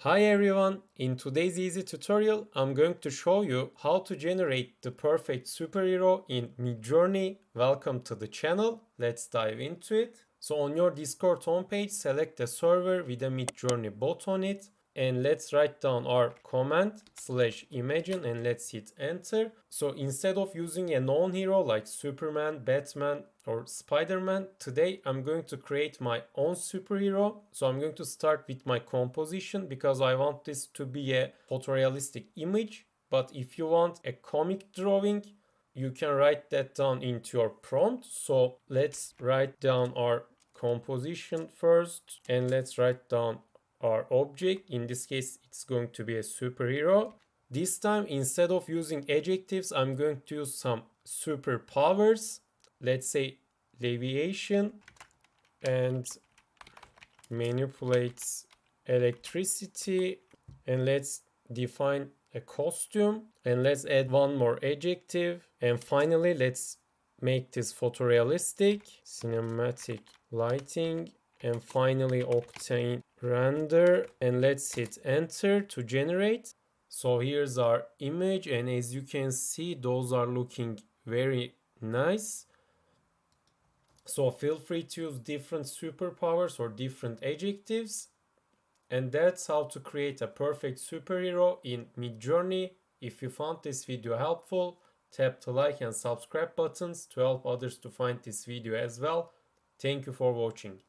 Hi everyone, in today's easy tutorial I'm going to show you how to generate the perfect superhero in Midjourney. Welcome to the channel, let's dive into it. So on your Discord homepage select a server with a Midjourney bot on it and let's write down our command /imagine and let's hit enter. So instead of using a known hero like Superman, Batman or Spider-Man, today I'm going to create my own superhero. So I'm going to start with my composition because I want this to be a photorealistic image. But if you want a comic drawing, you can write that down into your prompt. So let's write down our composition first and let's write down our object. In this case, it's going to be a superhero. This time, instead of using adjectives, I'm going to use some superpowers. Let's say leviation and manipulates electricity. And let's define a costume. And let's add one more adjective. And finally, let's make this photorealistic, cinematic lighting, and finally octane render, and let's hit enter to generate. So here's our image, and as you can see, those are looking very nice. So feel free to use different superpowers or different adjectives. And that's how to create a perfect superhero in Midjourney. If you found this video helpful, tap the like and subscribe buttons to help others to find this video as well. Thank you for watching.